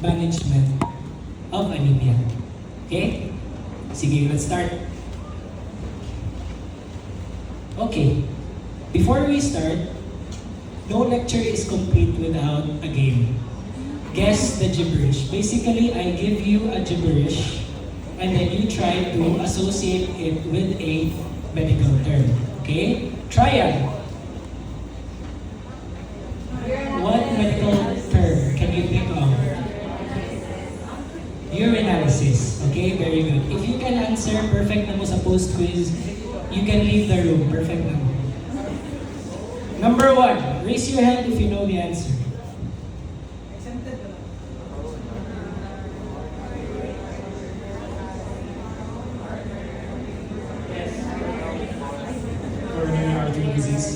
management of anemia. Okay? Sige, let's start. Okay. Before we start, no lecture is complete without a game. Guess the gibberish. Basically, I give you a gibberish and then you try to associate it with a medical term. Okay? Trial. What medical term can you think of? Urinalysis. Okay, very good. If you can answer, perfect na mo sa post-quiz, you can leave the room. Perfect na mo. Number 1, raise your hand if you know the answer. Coronary artery disease.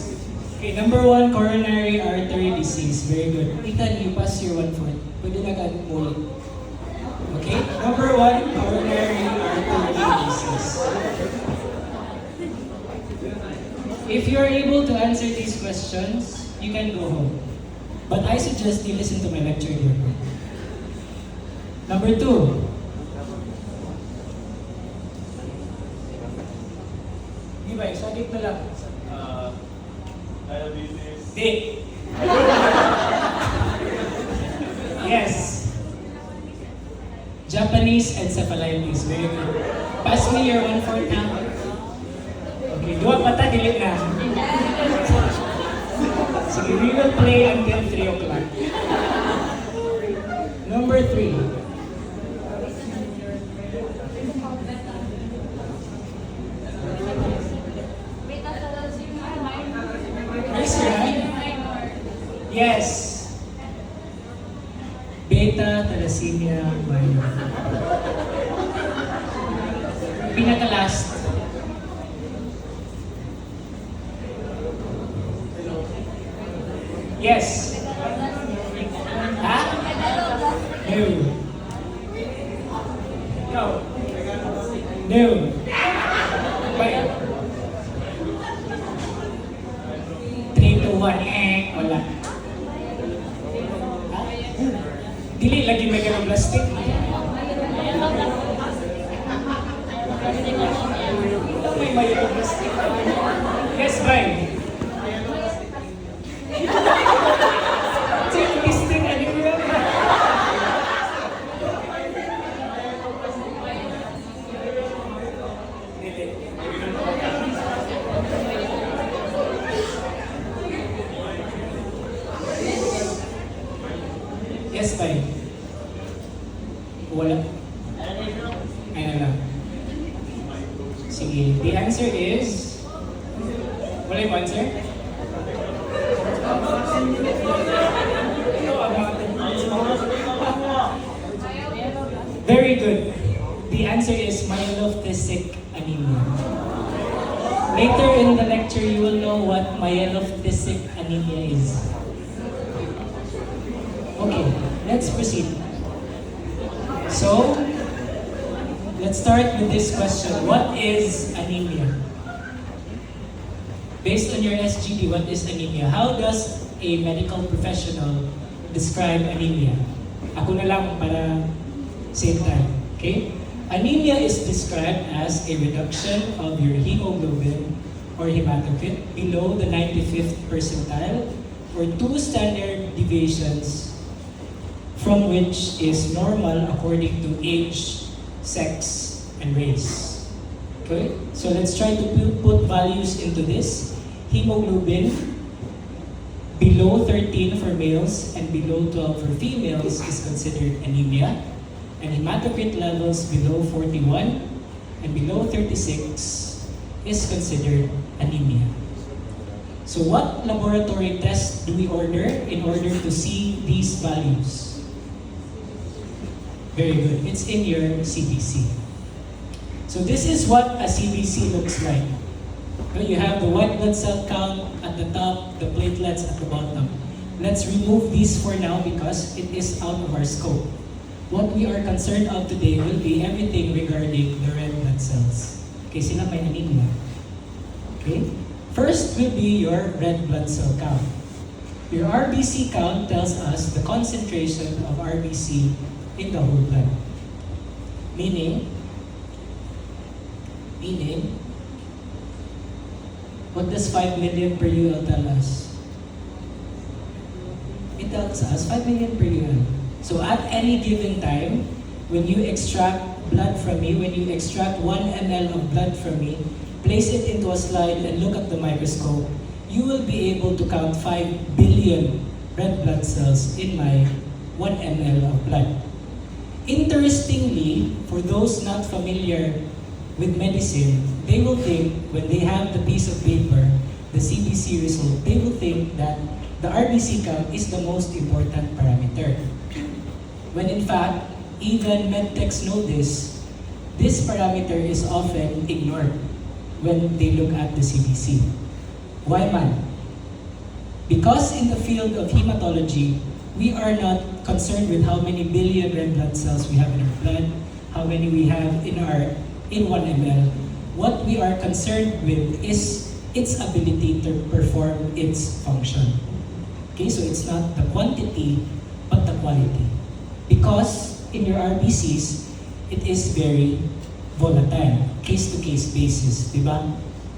Okay, number 1, coronary artery disease. Very good. Ethan, you pass your 1 foot. Pwede na ka ulit. Okay, number 1, coronary artery disease. If you're able to answer these questions, you can go home. But I suggest you listen to my lecture here. Number 2. Di ba? Sagit na lang. Diabetes. Di. Yes. Japanese encephalitis. Very good. Pass me your 1/4 now. Okay, dua mata dilit na. Sige, we will play until 3 o'clock. Number 3. Raise your hand. Yes. Beta thalassemia minor. Pinaka-last. Yes. Ha? No. No. No. Wait. 3 to 1. Wala. Ha? Dili lagi may ganang plastic. May mayroong plastic. Yes, bye. Yes, bye. Wala. Ano lang. Sige, the answer is... Wala yung answer? Very good. The answer is myelophthisic anemia. Later in the lecture, you will know what myelophthisic anemia is. Okay, let's proceed. So, let's start with this question. What is anemia? Based on your SGD, what is anemia? How does a medical professional describe anemia? Ako na lang para same time. Okay? Anemia is described as a reduction of your hemoglobin or hematocrit below the 95th percentile or 2 standard deviations from which is normal according to age, sex, and race. Okay? So let's try to put values into this. Hemoglobin below 13 for males and below 12 for females is considered anemia. And hematocrit levels below 41 and below 36 is considered anemia. So what laboratory test do we order in order to see these values? Very good. It's in your CBC. So this is what a CBC looks like. You have the white blood cell count at the top, the platelets at the bottom. Let's remove these for now because it is out of our scope. What we are concerned of today will be everything regarding the red blood cells. Okay, sila may anemia. Okay? First will be your red blood cell count. Your RBC count tells us the concentration of RBC in the whole blood. Meaning, what does 5 million per UL tell us? It tells us 5 million per UL. So at any given time, when you extract blood from me, when you extract 1 ml of blood from me, place it into a slide and look at the microscope, you will be able to count 5 billion red blood cells in my 1 ml of blood. Interestingly, for those not familiar with medicine, they will think, when they have the piece of paper, the CBC result, they will think that the RBC count is the most important parameter. When in fact, even medtechs know this parameter is often ignored when they look at the CBC. Why man? Because in the field of hematology, we are not concerned with how many billion red blood cells we have in our blood, how many we have in 1 ml. What we are concerned with is its ability to perform its function. Okay, so it's not the quantity, but the quality. Because in your RBCs, it is very volatile, case-to-case basis, di ba?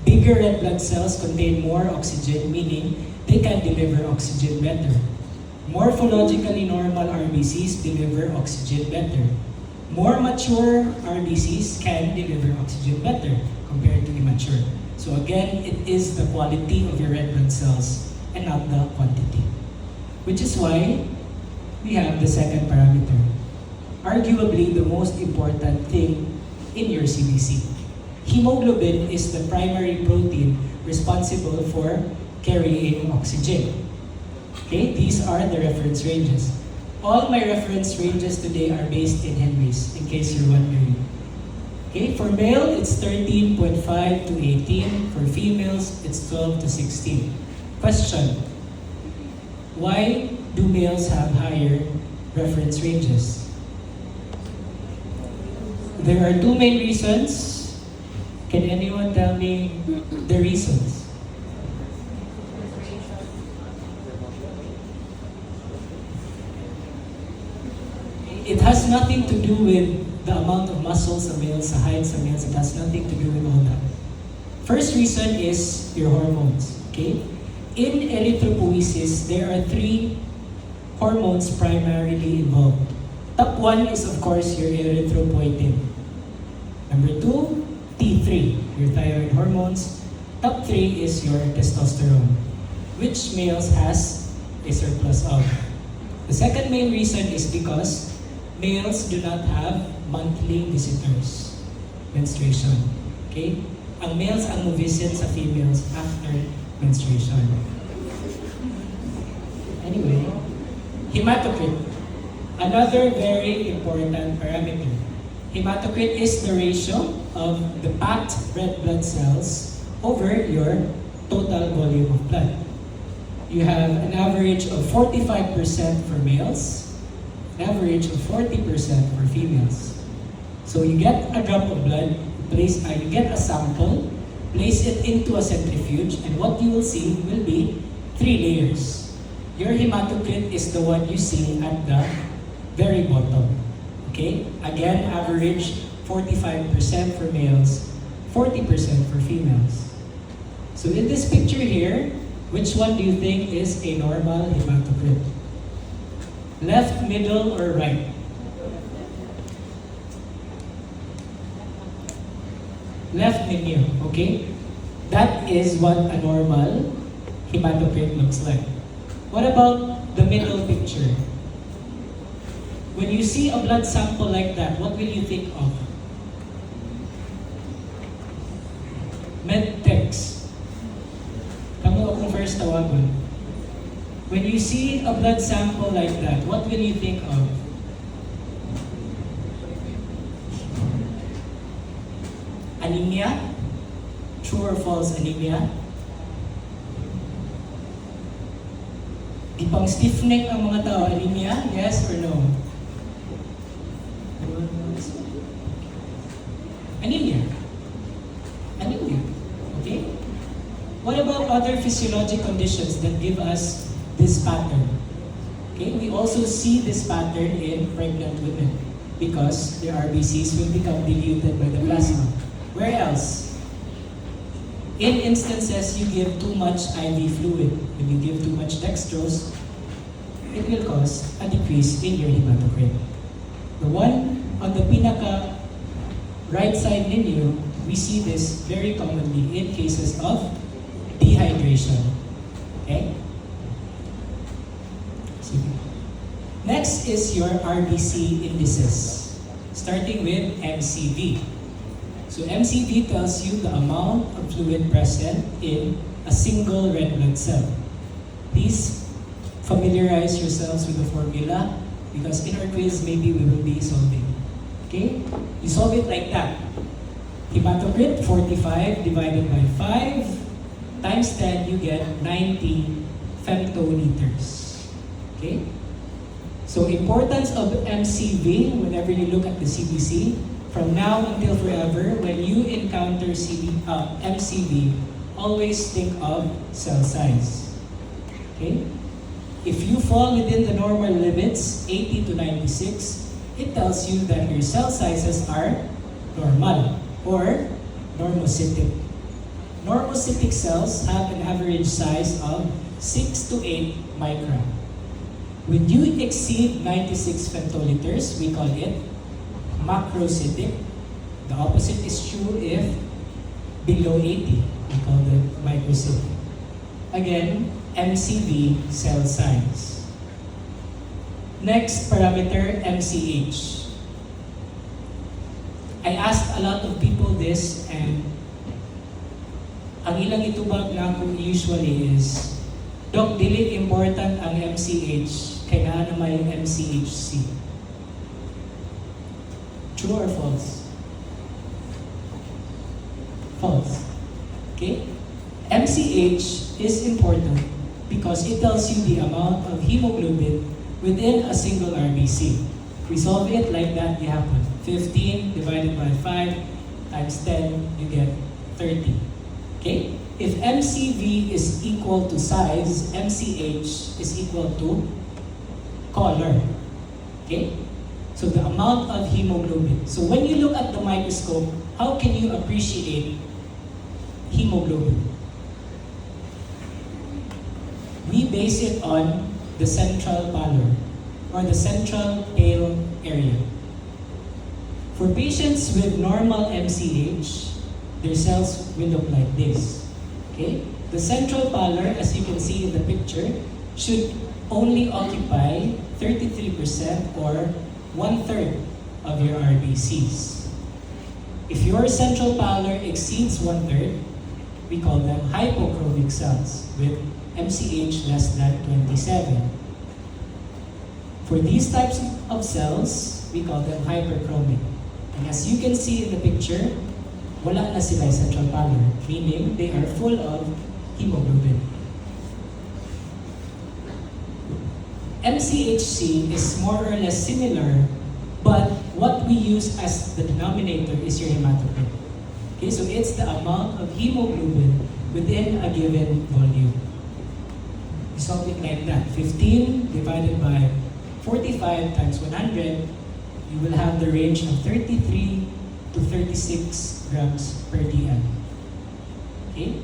Bigger red blood cells contain more oxygen, meaning they can deliver oxygen better. Morphologically normal RBCs deliver oxygen better. More mature RBCs can deliver oxygen better compared to immature. So again, it is the quality of your red blood cells and not the quantity. Which is why we have the second parameter. Arguably the most important thing in your CBC. Hemoglobin is the primary protein responsible for carrying oxygen. Okay, these are the reference ranges. All my reference ranges today are based in Henry's, in case you're wondering. Okay, for male, it's 13.5 to 18. For females, it's 12 to 16. Question: why do males have higher reference ranges? There are two main reasons. Can anyone tell me the reasons? It has nothing to do with the amount of muscles a male, the height of males. It has nothing to do with all that. First reason is your hormones. Okay? In erythropoiesis, there are 3 hormones primarily involved. Top 1 is of course your erythropoietin. Number 2, T3, your thyroid hormones. Top 3 is your testosterone, which males has a surplus of. The second main reason is because males do not have monthly visitors, menstruation. Okay? Ang males ang visit sa females after menstruation. Anyway, hematocrit. Another very important parameter. Hematocrit is the ratio of the packed red blood cells over your total volume of blood. You have an average of 45% for males, an average of 40% for females. So you get a drop of blood, you get a sample, place it into a centrifuge, and what you will see will be 3 layers. Your hematocrit is the one you see at the very bottom. Okay? Again, average 45% for males, 40% for females. So in this picture here, which one do you think is a normal hematocrit? Left, middle, or right? Left menu, okay? That is what a normal hematocrit looks like. What about the middle picture? When you see a blood sample like that, what will you think of? Medtechs. Kamo akong first tawagon. When you see a blood sample like that, what will you think of? Anemia? True or false anemia? Di pang stiff neck ang mga tao, anemia? Yes or no? Anemia. Anemia. Okay? What about other physiologic conditions that give us this pattern. Okay, we also see this pattern in pregnant women because their RBCs will become diluted by the plasma. Where else? In instances you give too much IV fluid. When you give too much dextrose, it will cause a decrease in your hematocrit. The one on the pinaka right side ninyo, we see this very commonly in cases of dehydration. Okay? Next is your RBC indices, starting with MCV. So MCV tells you the amount of fluid present in a single red blood cell. Please familiarize yourselves with the formula because in our quiz maybe we will be solving. Okay? You solve it like that. Hematocrit 45 divided by 5 times 10, you get 90 femtoliters. Okay? So importance of MCV whenever you look at the CBC, from now until forever, when you encounter MCV, always think of cell size. Okay? If you fall within the normal limits, 80 to 96, it tells you that your cell sizes are normal or normocytic. Normocytic cells have an average size of 6 to 8 micron. When you exceed 96 femtoliters, we call it macrocytic. The opposite is true if below 80, we call it microcytic. Again, MCV, cell size. Next parameter, MCH. I asked a lot of people this and ang ilang itubag na ako usually is, Doc, dili important ang MCH, kaya na may MCHC. True or false? False. Okay? MCH is important because it tells you the amount of hemoglobin within a single RBC. We solve it like that, you have 15 divided by 5 times 10, you get 30. Okay? If MCV is equal to size, MCH is equal to color. Okay? So the amount of hemoglobin. So when you look at the microscope, how can you appreciate hemoglobin? We base it on the central pallor or the central pale area. For patients with normal MCH, their cells will look like this. Okay? The central pallor, as you can see in the picture, should only occupy 33% or 1/3 of your RBCs. If your central pallor exceeds 1/3, we call them hypochromic cells with MCH less than 27. For these types of cells, we call them hyperchromic. And as you can see in the picture, wala na sila yung central pallor, meaning they are full of hemoglobin. MCHC is more or less similar, but what we use as the denominator is your hematocrit. Okay, so it's the amount of hemoglobin within a given volume. Something like that. 15 divided by 45 times 100, you will have the range of 33 to 36 grams per dl. Okay?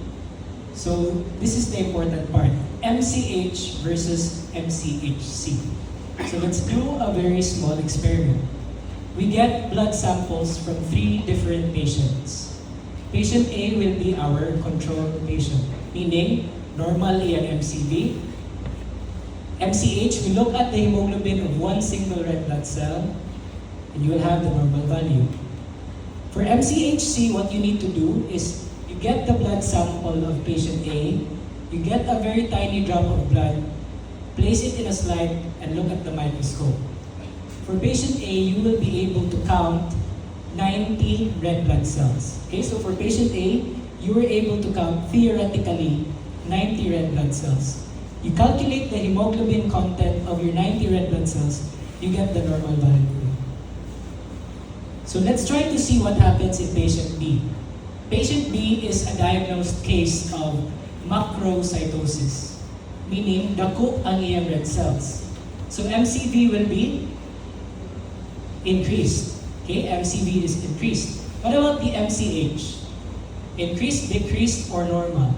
So this is the important part. MCH versus MCHC. So let's do a very small experiment. We get blood samples from 3 different patients. Patient A will be our control patient, meaning normal AN MCV. MCH, we look at the hemoglobin of one single red blood cell, and you will have the normal value. For MCHC, what you need to do is you get the blood sample of patient A, you get a very tiny drop of blood, place it in a slide, and look at the microscope. For patient A, you will be able to count 90 red blood cells. Okay, so for patient A, you were able to count theoretically 90 red blood cells. You calculate the hemoglobin content of your 90 red blood cells, you get the normal value. So let's try to see what happens in patient B. Patient B is a diagnosed case of macrocytosis. meaning dako ang iyang red cells. So MCV will be increased. Okay, MCV is increased. What about the MCH? Increased, decreased, or normal?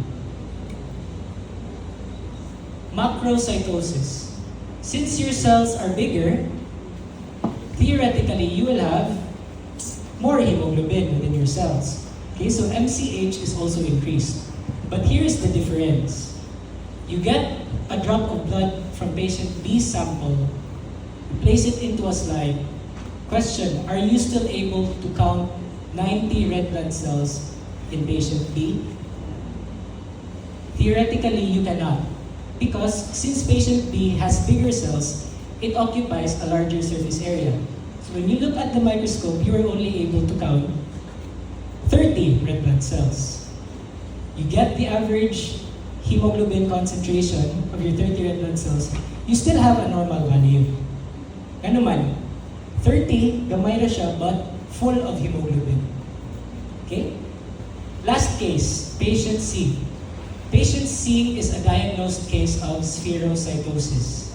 Macrocytosis. Since your cells are bigger, theoretically you will have more hemoglobin within your cells. Okay, so MCH is also increased. But here is the difference. You get a drop of blood from patient B's sample, place it into a slide. Question, are you still able to count 90 red blood cells in patient B? Theoretically, you cannot. Because since patient B has bigger cells, it occupies a larger surface area. So when you look at the microscope, you are only able to count 30 red blood cells. You get the average hemoglobin concentration of your 30 red blood cells, you still have a normal value. Ano man, 30, gamay na siya, but full of hemoglobin. Okay? Last case, patient C. Patient C is a diagnosed case of spherocytosis.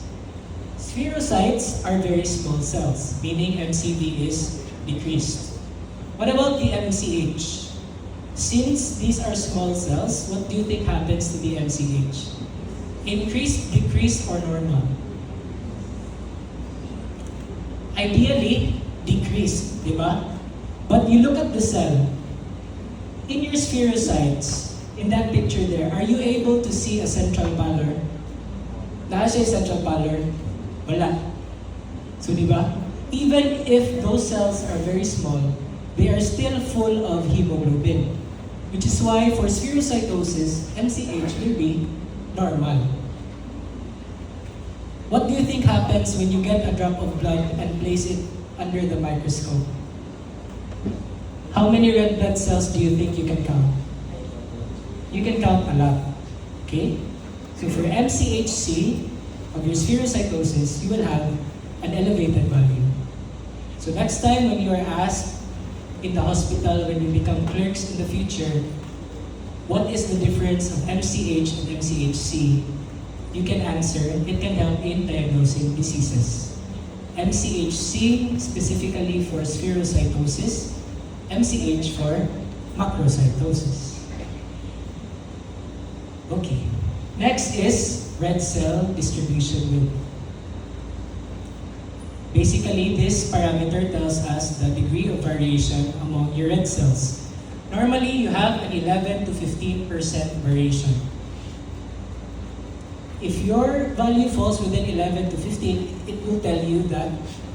Spherocytes are very small cells, meaning MCV is decreased. What about the MCH? Since these are small cells, what do you think happens to the MCH? Increased, decreased, or normal? Ideally, decreased, di ba? But you look at the cell. In your spherocytes, in that picture there, are you able to see a central pallor? Naa siya yung central pallor? Wala. So di ba? Even if those cells are very small, they are still full of hemoglobin. Which is why for spherocytosis, MCH will be normal. What do you think happens when you get a drop of blood and place it under the microscope? How many red blood cells do you think you can count? You can count a lot. Okay? So for MCHC of your spherocytosis, you will have an elevated value. So next time when you are asked in the hospital, when you become clerks in the future, what is the difference of MCH and MCHC? You can answer, it can help in diagnosing diseases. MCHC specifically for spherocytosis, MCH for macrocytosis. Okay. Next is red cell distribution width. Basically, this parameter tells us the degree of variation among your red cells. Normally, you have an 11 to 15% variation. If your value falls within 11 to 15, it will tell you that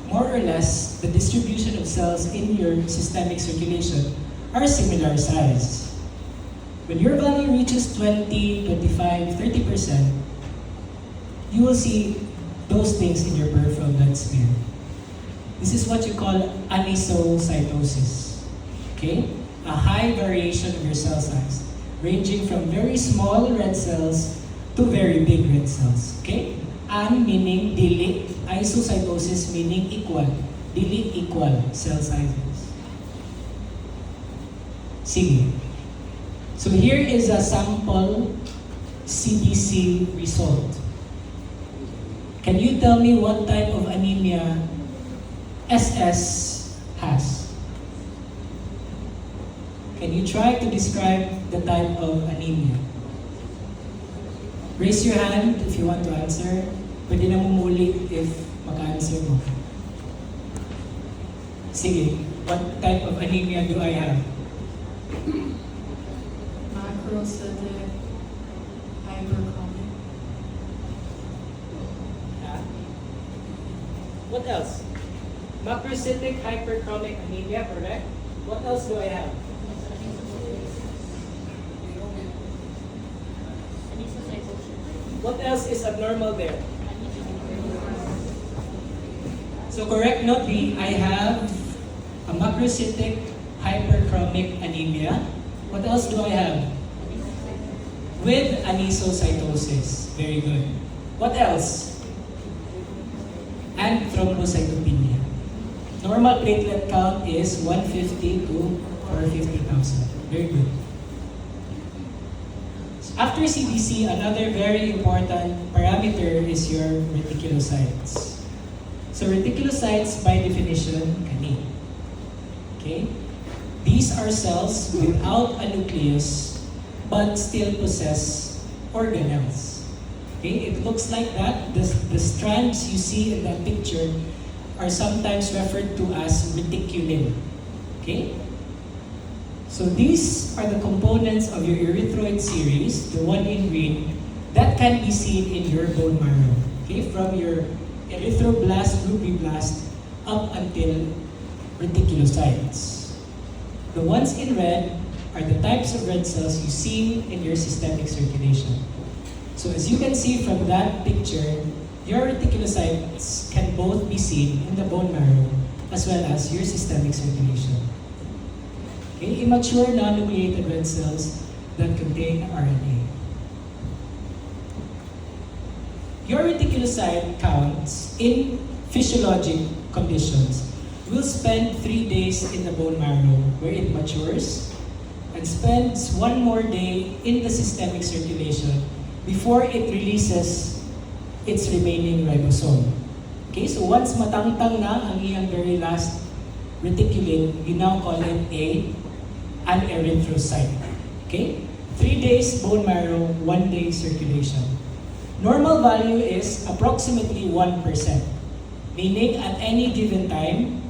more or less the distribution of cells in your systemic circulation are similar size. When your value reaches 20, 25, 30%, you will see those things in your peripheral blood smear. This is what you call anisocytosis. Okay? A high variation of your cell size, ranging from very small red cells to very big red cells. Okay? An meaning dili, isocytosis meaning equal. Dili equal cell sizes. Sige. So here is a sample CBC result. Can you tell me what type of anemia SS has? Can you try to describe the type of anemia? Raise your hand if you want to answer. Pwede na mumuli if maka-answer mo. Sige, what type of anemia do I have? Macrocytic hyperchromic. What else? Macrocytic hyperchromic anemia, correct? What else do I have? What else is abnormal there? So correct note B, I have a macrocytic hyperchromic anemia. What else do I have? With anisocytosis. Very good. What else? And thrombocytopenia. Normal platelet count is 150 to 450,000. Very good. After CBC, another very important parameter is your reticulocytes. So reticulocytes, by definition, kani. Okay? These are cells without a nucleus, but still possess organelles. Okay? It looks like that. The strands you see in that picture are sometimes referred to as reticulin. Okay? So these are the components of your erythroid series, the one in green, that can be seen in your bone marrow. Okay? From your erythroblast, rubiblast, up until reticulocytes. The ones in red are the types of red cells you see in your systemic circulation. So as you can see from that picture, your reticulocytes can both be seen in the bone marrow as well as your systemic circulation. Okay? Immature non-nucleated red cells that contain RNA. Your reticulocyte counts in physiologic conditions will spend 3 days in the bone marrow where it matures and spends 1 more day in the systemic circulation before it releases its remaining ribosome. Okay, so once matangtang na ang iyang very last reticulin, you now call it an erythrocyte. Okay? 3 days bone marrow, 1 day circulation. Normal value is approximately 1%, meaning at any given time,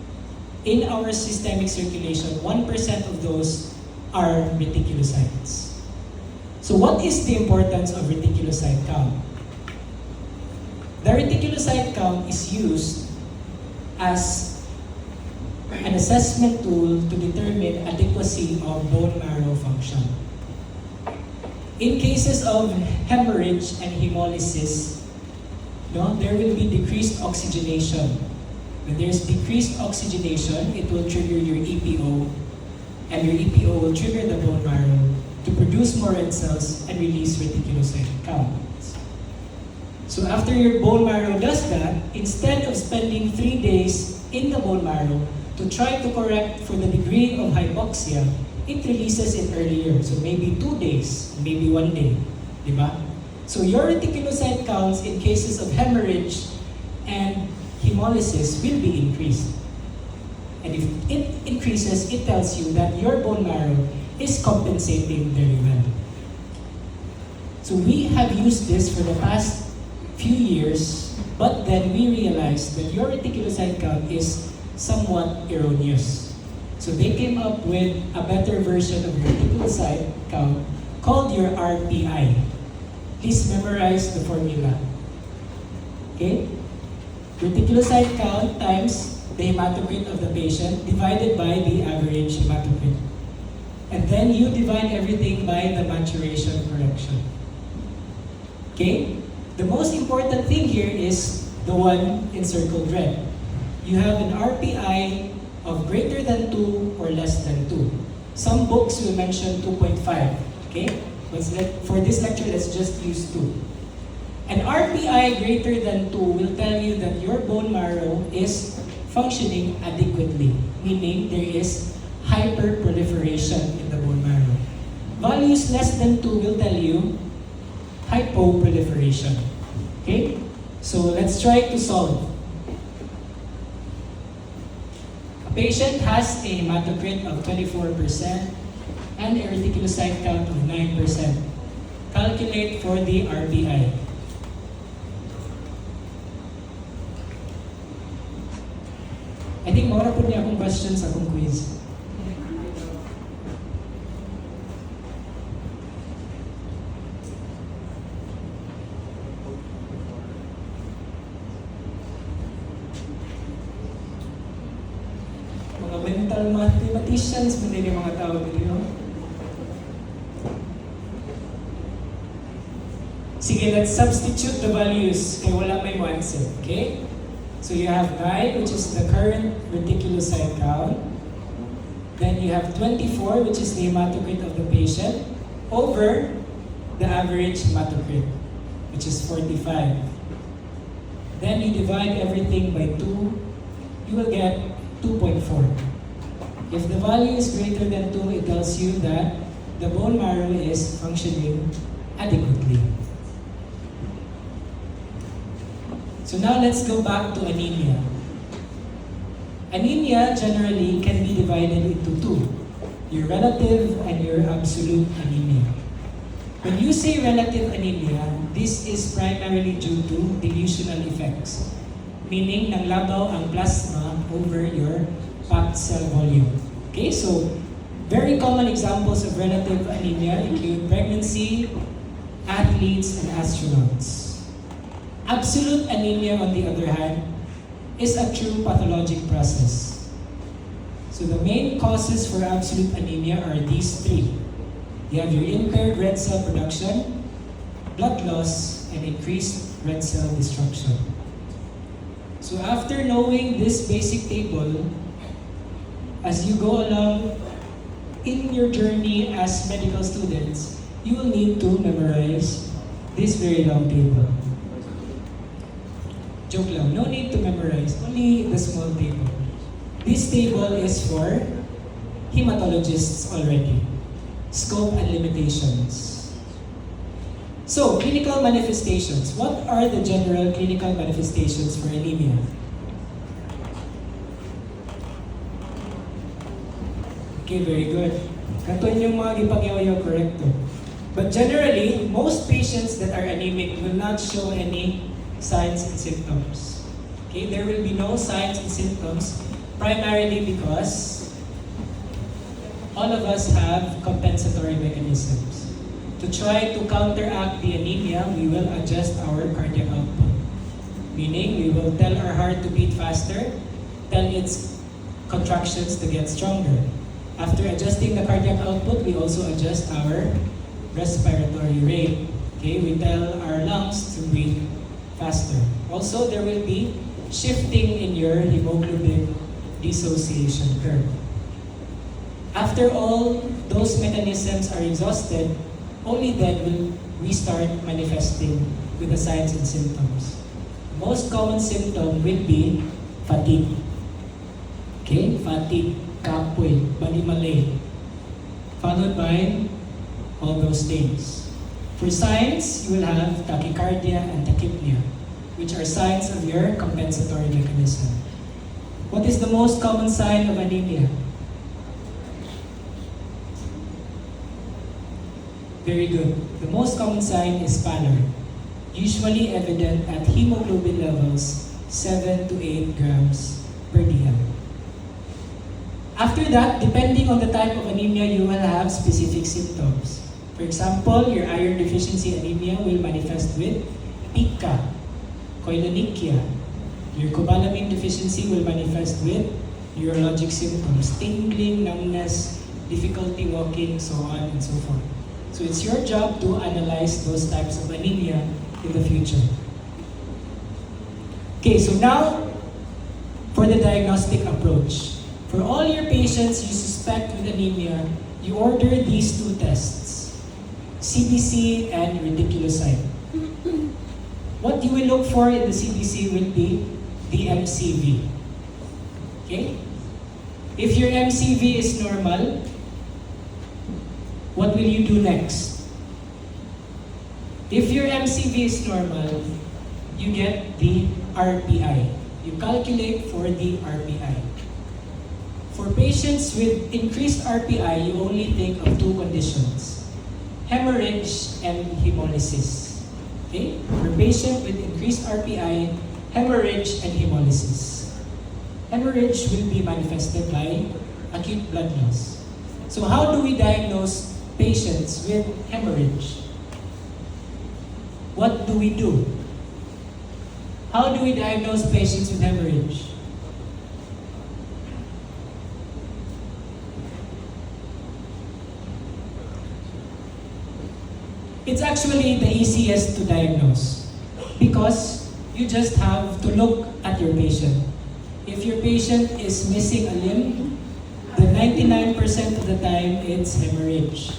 in our systemic circulation, 1% of those are reticulocytes. So what is the importance of reticulocyte count? The reticulocyte count is used as an assessment tool to determine adequacy of bone marrow function. In cases of hemorrhage and hemolysis, there will be decreased oxygenation. When there's decreased oxygenation, it will trigger your EPO, and your EPO will trigger the bone marrow to produce more red cells and release reticulocyte counts. So after your bone marrow does that, instead of spending 3 days in the bone marrow to try to correct for the degree of hypoxia, it releases it earlier. So maybe 2 days, maybe 1 day. Diba? So your reticulocyte counts in cases of hemorrhage and hemolysis will be increased. And if it increases, it tells you that your bone marrow is compensating very well. So we have used this for the past few years, but then we realized that your reticulocyte count is somewhat erroneous. So they came up with a better version of reticulocyte count called your RPI. Please memorize the formula. Okay? Reticulocyte count times the hematocrit of the patient divided by the average hematocrit. And then you divide everything by the maturation correction. Okay? The most important thing here is the one encircled red. You have an RPI of greater than 2 or less than 2. Some books will mention 2.5. Okay? For this lecture, let's just use 2. An RPI greater than 2 will tell you that your bone marrow is functioning adequately, meaning there is hyperproliferation in the bone marrow. Values less than 2 will tell you hypoproliferation. Okay? So let's try to solve. A patient has a hematocrit of 24% and a reticulocyte count of 9%. Calculate for the RPI. I think maura po niya akong questions sa akong quiz. Mga mental mathematicians, hindi yung mga tao dito. Sige, let's substitute the values kaya wala may answer, okay? So you have 9, which is the current reticulocyte count. Then you have 24, which is the hematocrit of the patient, over the average hematocrit, which is 45. Then you divide everything by 2, you will get 2.4. If the value is greater than 2, it tells you that the bone marrow is functioning adequately. So now let's go back to anemia. Anemia generally can be divided into two, your relative and your absolute anemia. When you say relative anemia, this is primarily due to dilutional effects, meaning nanglabaw ang plasma over your packed cell volume. Okay, so very common examples of relative anemia include pregnancy, athletes, and astronauts. Absolute anemia, on the other hand, is a true pathologic process. So the main causes for absolute anemia are these three. You have your impaired red cell production, blood loss, and increased red cell destruction. So after knowing this basic table, as you go along in your journey as medical students, you will need to memorize this very long table. Joke lang, no need to memorize, only the small table. This table is for hematologists already. Scope and limitations. So, clinical manifestations. What are the general clinical manifestations for anemia? Okay, very good. Katon yung mga gipangyaw-yaw, correcto. But generally, most patients that are anemic will not show any signs and symptoms. Okay, there will be no signs and symptoms primarily because all of us have compensatory mechanisms. To try to counteract the anemia, we will adjust our cardiac output. Meaning, we will tell our heart to beat faster, tell its contractions to get stronger. After adjusting the cardiac output, we also adjust our respiratory rate. Okay, we tell our lungs to breathe faster. Also, there will be shifting in your hemoglobin dissociation curve. After all those mechanisms are exhausted, only then will we start manifesting with the signs and symptoms. Most common symptom will be fatigue. Okay, fatigue, kapoy, balimalay, followed by all those things. For signs, you will have tachycardia and tachypnea, which are signs of your compensatory mechanism. What is the most common sign of anemia? Very good. The most common sign is pallor, usually evident at hemoglobin levels 7 to 8 grams per dl. After that, depending on the type of anemia, you will have specific symptoms. For example, your iron deficiency anemia will manifest with pica, koilonychia. Your cobalamin deficiency will manifest with neurologic symptoms, tingling, numbness, difficulty walking, so on and so forth. So it's your job to analyze those types of anemia in the future. Okay, so now for the diagnostic approach. For all your patients you suspect with anemia, you order these two tests, CBC and reticulocyte. What you will look for in the CBC will be the MCV. Okay? If your MCV is normal, what will you do next? If your MCV is normal, you get the RPI. You calculate for the RPI. For patients with increased RPI, you only think of two conditions, hemorrhage and hemolysis. Okay? For patient with increased RPI, hemorrhage and hemolysis. Hemorrhage will be manifested by acute blood loss. So how do we diagnose patients with hemorrhage? What do we do? How do we diagnose patients with hemorrhage? It's actually the easiest to diagnose because you just have to look at your patient. If your patient is missing a limb, then 99% of the time it's hemorrhage.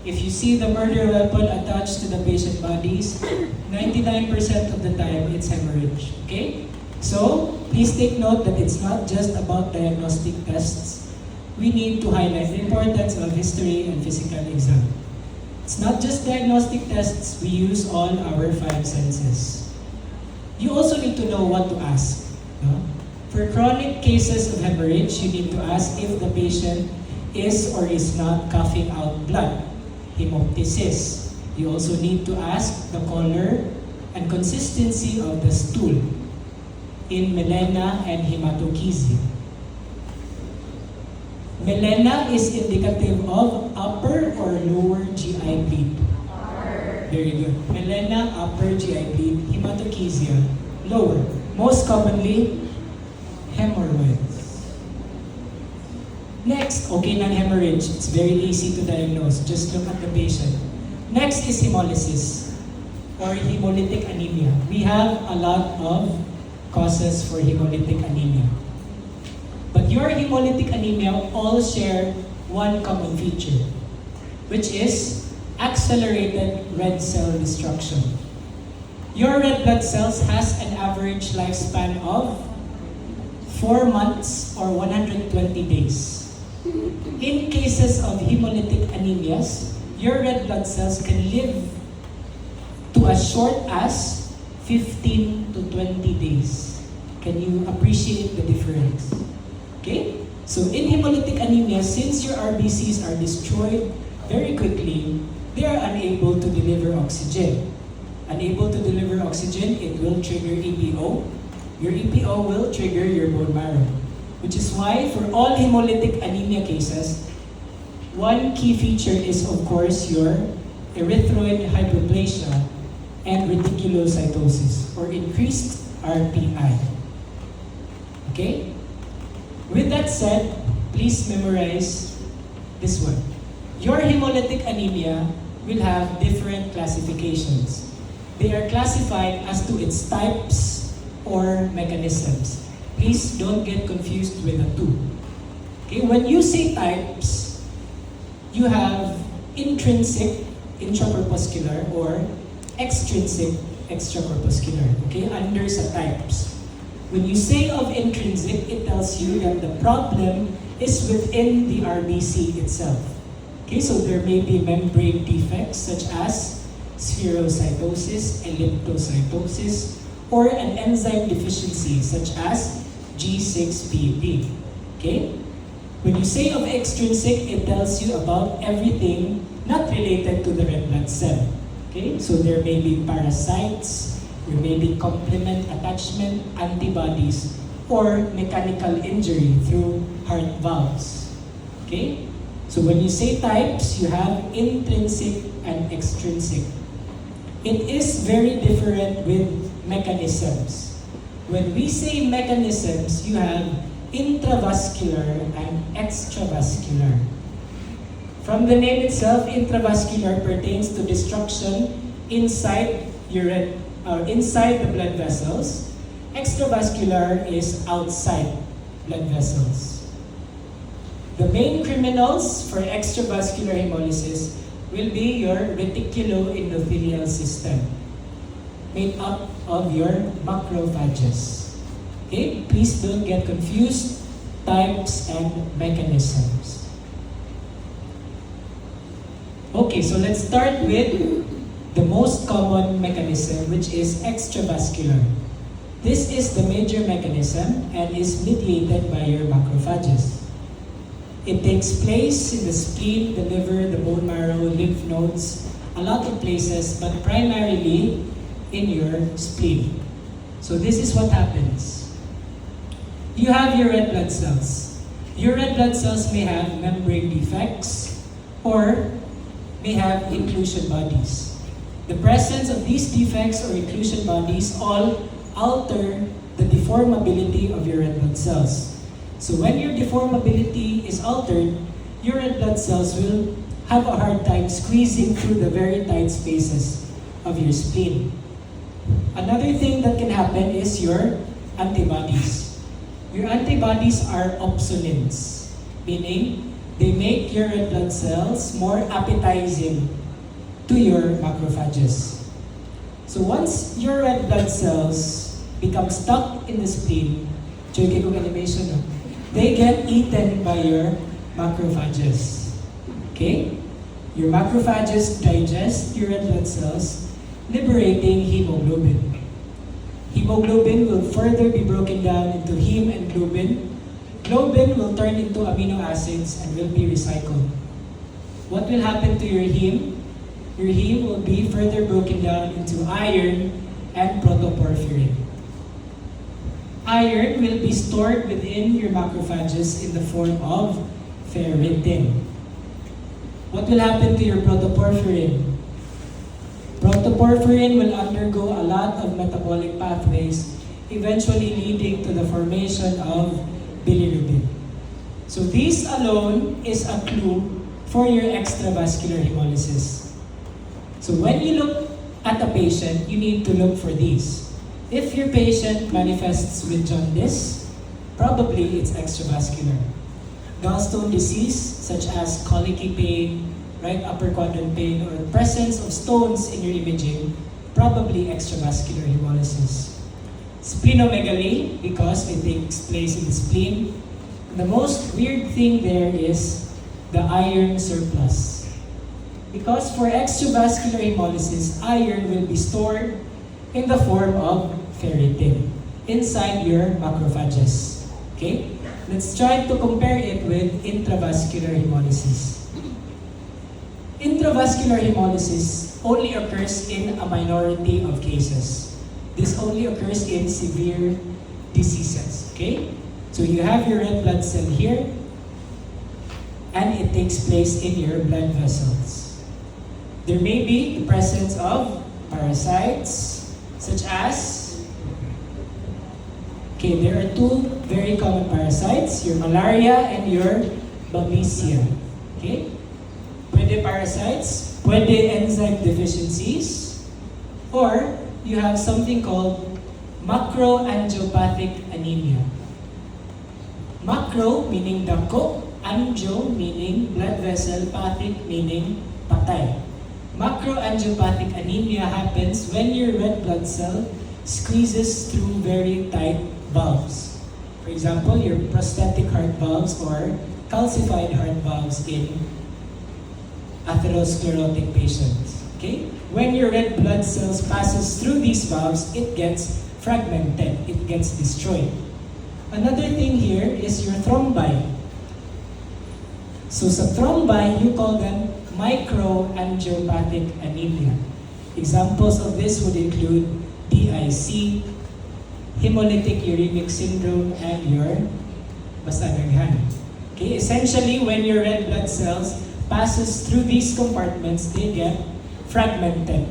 If you see the murder weapon attached to the patient bodies, 99% of the time it's hemorrhage. Okay? So, please take note that it's not just about diagnostic tests. We need to highlight the importance of history and physical exam. It's not just diagnostic tests, we use all our five senses. You also need to know what to ask. No? For chronic cases of hemorrhage, you need to ask if the patient is or is not coughing out blood, hemoptysis. You also need to ask the color and consistency of the stool in melena and hematochezia. Melena is indicative of upper or lower GI bleed. Very good. Melena, upper GI bleed, hematochezia, lower. Most commonly, hemorrhoids. Next, okay ng hemorrhage. It's very easy to diagnose. Just look at the patient. Next is hemolysis or hemolytic anemia. We have a lot of causes for hemolytic anemia. But your hemolytic anemia all share one common feature, which is accelerated red cell destruction. Your red blood cells has an average lifespan of 4 months or 120 days. In cases of hemolytic anemias, your red blood cells can live to as short as 15 to 20 days. Can you appreciate the difference? Okay? So in hemolytic anemia, since your RBCs are destroyed very quickly, they are unable to deliver oxygen. Unable to deliver oxygen, it will trigger EPO. Your EPO will trigger your bone marrow. Which is why for all hemolytic anemia cases, one key feature is of course your erythroid hyperplasia and reticulocytosis or increased RPI. Okay? With that said, please memorize this one. Your hemolytic anemia will have different classifications. They are classified as to its types or mechanisms. Please don't get confused with the two. Okay, when you say types, you have intrinsic intracorpuscular or extrinsic extracorpuscular. Okay, under sa types. When you say of intrinsic, it tells you that the problem is within the RBC itself. Okay, so there may be membrane defects such as spherocytosis, elliptocytosis, or an enzyme deficiency such as G6PD. Okay? When you say of extrinsic, it tells you about everything not related to the red blood cell. Okay? So there may be parasites, there may be complement attachment, antibodies, or mechanical injury through heart valves. Okay? So when you say types, you have intrinsic and extrinsic. It is very different with mechanisms. When we say mechanisms, you have intravascular and extravascular. From the name itself, intravascular pertains to destruction inside inside the blood vessels. Extravascular is outside blood vessels. The main criminals for extravascular hemolysis will be your reticuloendothelial system, made up of your macrophages. Okay, please don't get confused, types and mechanisms. Okay, so let's start with the most common mechanism, which is extravascular. This is the major mechanism and is mediated by your macrophages. It takes place in the spleen, the liver, the bone marrow, lymph nodes, a lot of places, but primarily in your spleen. So this is what happens. You have your red blood cells. Your red blood cells may have membrane defects or may have inclusion bodies. The presence of these defects or inclusion bodies all alter the deformability of your red blood cells. So when your deformability is altered, your red blood cells will have a hard time squeezing through the very tight spaces of your spleen. Another thing that can happen is your antibodies. Your antibodies are opsonins, meaning they make your red blood cells more appetizing to your macrophages. So once your red blood cells become stuck in the spleen, animation, they get eaten by your macrophages. Okay? Your macrophages digest your red blood cells, liberating hemoglobin. Hemoglobin will further be broken down into heme and globin. Globin will turn into amino acids and will be recycled. What will happen to your heme? Your heme will be further broken down into iron and protoporphyrin. Iron will be stored within your macrophages in the form of ferritin. What will happen to your protoporphyrin? Protoporphyrin will undergo a lot of metabolic pathways, eventually leading to the formation of bilirubin. So this alone is a clue for your extravascular hemolysis. So when you look at a patient, you need to look for these. If your patient manifests with jaundice, probably it's extravascular. Gallstone disease, such as colicky pain, right upper quadrant pain, or presence of stones in your imaging, probably extravascular hemolysis. Splenomegaly, because it takes place in the spleen. The most weird thing there is the iron surplus. Because for extravascular hemolysis, iron will be stored in the form of ferritin inside your macrophages. Okay? Let's try to compare it with intravascular hemolysis. Intravascular hemolysis only occurs in a minority of cases. This only occurs in severe diseases. Okay? So you have your red blood cell here, and it takes place in your blood vessels. There may be the presence of parasites, such as, okay, there are two very common parasites, your malaria and your babesia. Okay? Pwede parasites, pwede enzyme deficiencies, or you have something called macroangiopathic anemia. Macro meaning dako, angio meaning blood vessel, pathic meaning patay. Macroangiopathic anemia happens when your red blood cell squeezes through very tight valves. For example, your prosthetic heart valves or calcified heart valves in atherosclerotic patients. Okay? When your red blood cells passes through these valves, it gets fragmented, it gets destroyed. Another thing here is your thrombi. So sa thrombi, you call them microangiopathic anemia. Examples of this would include DIC, hemolytic uremic syndrome, and your basanaghan. Okay, essentially, when your red blood cells passes through these compartments, they get fragmented.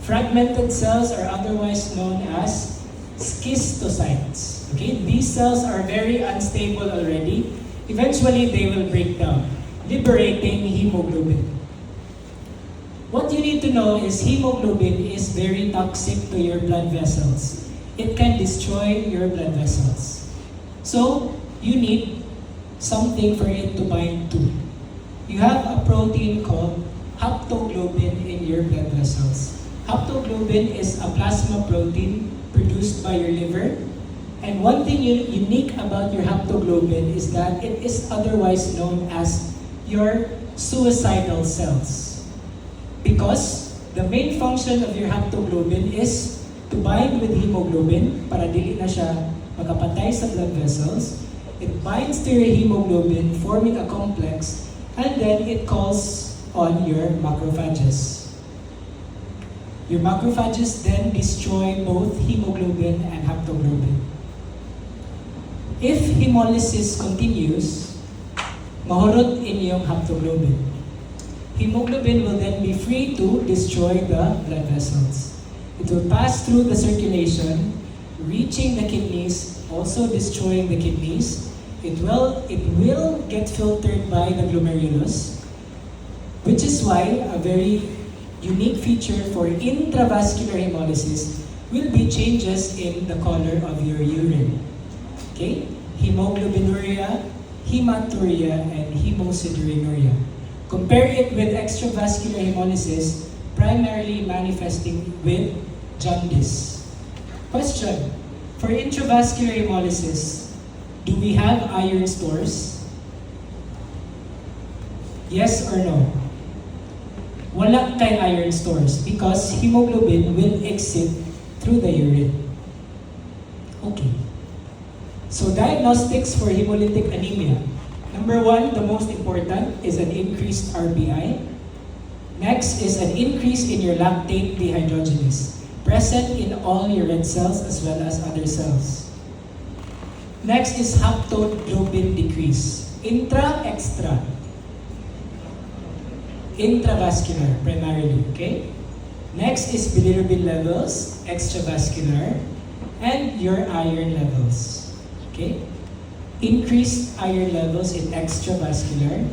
Fragmented cells are otherwise known as schistocytes. Okay, these cells are very unstable already. Eventually, they will break down, liberating hemoglobin. What you need to know is hemoglobin is very toxic to your blood vessels. It can destroy your blood vessels. So, you need something for it to bind to. You have a protein called haptoglobin in your blood vessels. Haptoglobin is a plasma protein produced by your liver. And one thing unique about your haptoglobin is that it is otherwise known as your suicidal cells. Because the main function of your haptoglobin is to bind with hemoglobin para dili na siya magkapatay sa blood vessels. It binds to your hemoglobin, forming a complex, and then it calls on your macrophages. Your macrophages then destroy both hemoglobin and haptoglobin. If hemolysis continues, mahurot inyong haptoglobin. Hemoglobin will then be free to destroy the blood vessels. It will pass through the circulation, reaching the kidneys, also destroying the kidneys. It will get filtered by the glomerulus, which is why a very unique feature for intravascular hemolysis will be changes in the color of your urine. Okay? Hemoglobinuria, hematuria, and hemosideриnuria. Compare it with extravascular hemolysis, primarily manifesting with jaundice. Question: for intravascular hemolysis, do we have iron stores? Yes or no? wala kay iron stores because hemoglobin will exit through the urine. Okay. So diagnostics for hemolytic anemia. Number one, the most important, is an increased RBI. Next is an increase in your lactate dehydrogenase, present in all your red cells as well as other cells. Next is haptoglobin decrease. Intra, extra. Intravascular, primarily, okay? Next is bilirubin levels, extravascular, and your iron levels, okay? Increased iron levels in extravascular,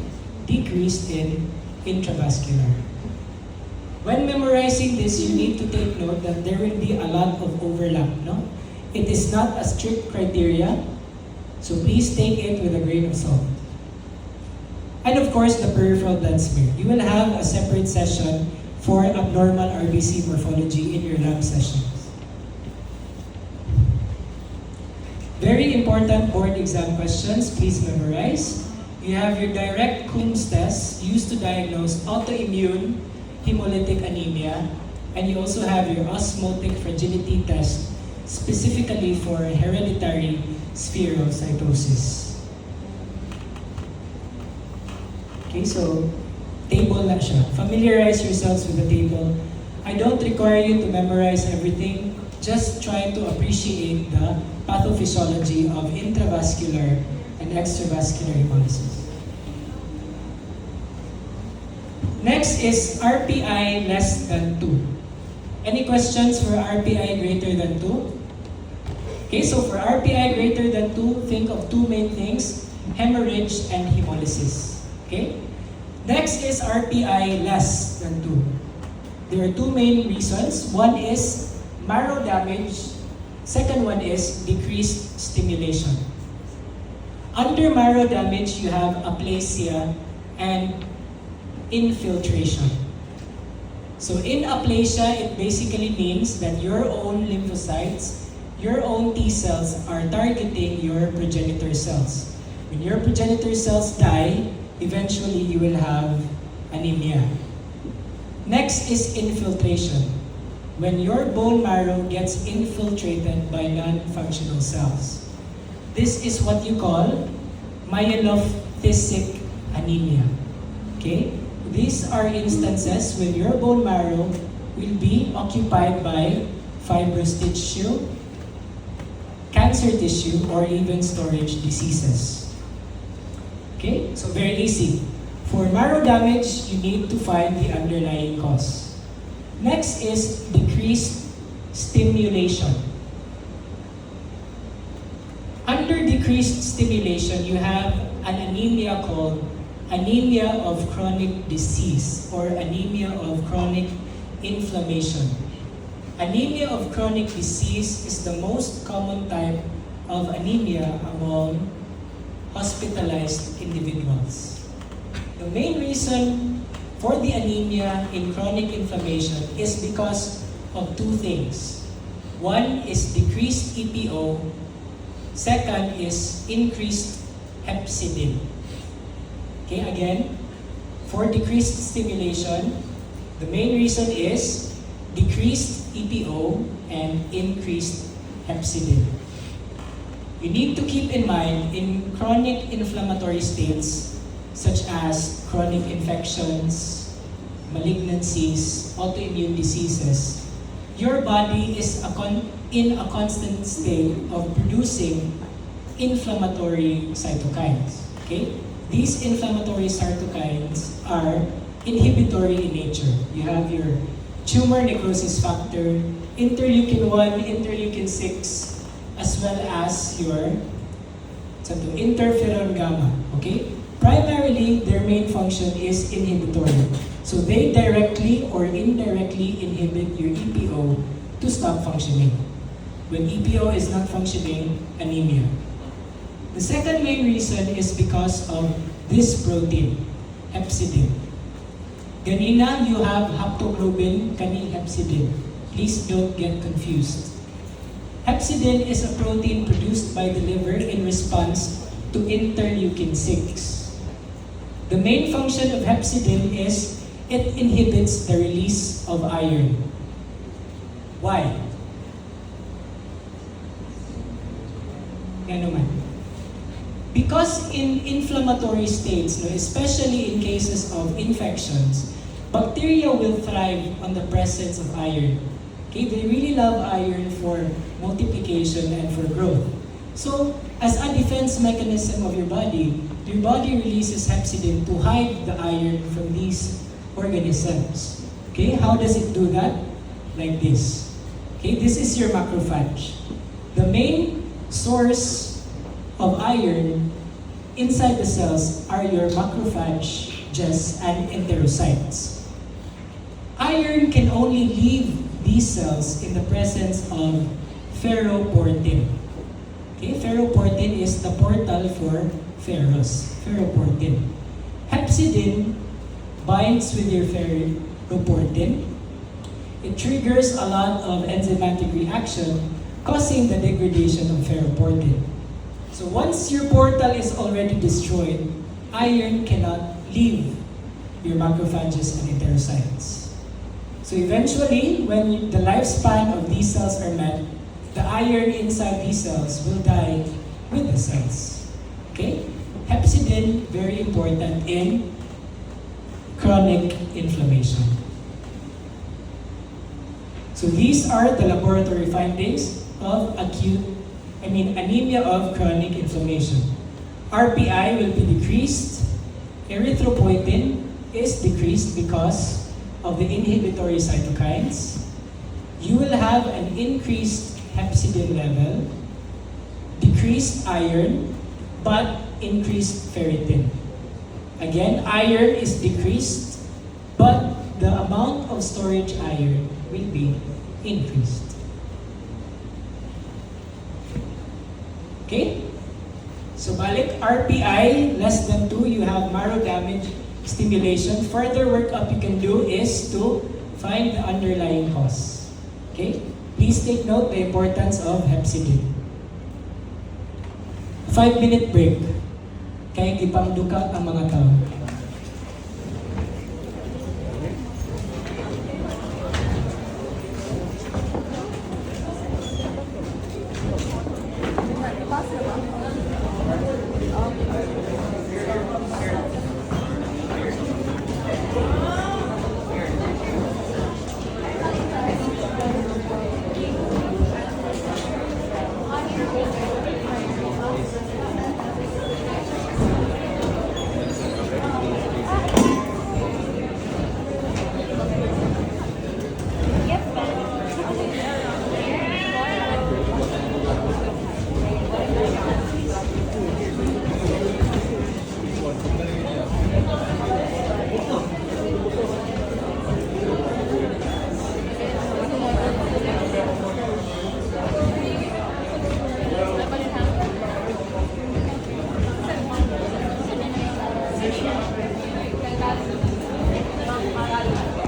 decreased in intravascular. When memorizing this, you need to take note that there will be a lot of overlap, no? It is not a strict criteria, so please take it with a grain of salt. And of course, the peripheral blood smear. You will have a separate session for abnormal RBC morphology in your lab sessions. Very important board exam questions, please memorize. You have your direct Coombs test used to diagnose autoimmune hemolytic anemia, and you also have your osmotic fragility test specifically for hereditary spherocytosis. Okay, so table na siya. Familiarize yourselves with the table. I don't require you to memorize everything. Just try to appreciate the pathophysiology of intravascular and extravascular hemolysis. Next is RPI less than 2. Any questions for RPI greater than 2? Okay, so for RPI greater than 2, think of two main things, hemorrhage and hemolysis. Okay? Next is RPI less than 2. There are two main reasons. One is marrow damage. Second one is decreased stimulation. Under marrow damage, you have aplasia and infiltration. So in aplasia, it basically means that your own lymphocytes, your own T cells are targeting your progenitor cells. When your progenitor cells die, eventually you will have anemia. Next is infiltration. When your bone marrow gets infiltrated by non-functional cells. This is what you call myelophthisic anemia. Okay? These are instances when your bone marrow will be occupied by fibrous tissue, cancer tissue, or even storage diseases. Okay? So very easy. For marrow damage, you need to find the underlying cause. Next is decreased stimulation. Under decreased stimulation, you have an anemia called anemia of chronic disease or anemia of chronic inflammation. Anemia of chronic disease is the most common type of anemia among hospitalized individuals. The main reason for the anemia in chronic inflammation is because of two things. One is decreased EPO. Second is increased hepcidin. Okay, again, for decreased stimulation, the main reason is decreased EPO and increased hepcidin. You need to keep in mind in chronic inflammatory states such as chronic infections, malignancies, autoimmune diseases, your body is in a constant state of producing inflammatory cytokines. Okay? These inflammatory cytokines are inhibitory in nature. You have your tumor necrosis factor, interleukin 1, interleukin 6, as well as your interferon gamma. Okay? Primarily, their main function is inhibitory. So they directly or indirectly inhibit your EPO to stop functioning. When EPO is not functioning, anemia. The second main reason is because of this protein, hepcidin. Ganina, you have haptoglobin, kani hepcidin. Please don't get confused. Hepcidin is a protein produced by the liver in response to interleukin 6. The main function of hepcidin is it inhibits the release of iron. Why? Yan naman. Because in inflammatory states, no, especially in cases of infections, bacteria will thrive on the presence of iron. Okay, they really love iron for multiplication and for growth. So, as a defense mechanism of your body releases hepcidin to hide the iron from these organisms. Okay, how does it do that? Like this. Okay, this is your macrophage. The main source of iron inside the cells are your macrophages and enterocytes. Iron can only leave these cells in the presence of ferroportin. Okay, ferroportin is the portal for ferrous, ferroportin. Hepcidin binds with your ferroportin. It triggers a lot of enzymatic reaction, causing the degradation of ferroportin. So once your portal is already destroyed, iron cannot leave your macrophages and enterocytes. So eventually, when the lifespan of these cells are met, the iron inside these cells will die with the cells. Okay? Hepcidin, very important in chronic inflammation. So these are the laboratory findings of anemia of chronic inflammation. RPI will be decreased. Erythropoietin is decreased because of the inhibitory cytokines. You will have an increased hepcidin level, decreased iron, but increased ferritin. Again, iron is decreased, but the amount of storage iron will be increased. Okay? So balik, RPI less than 2, you have marrow damage stimulation. Further workup you can do is to find the underlying cause. Okay? Please take note the importance of hepcidin. 5-minute break. Kaya gipangduka ang mga tao. Possible. Okay.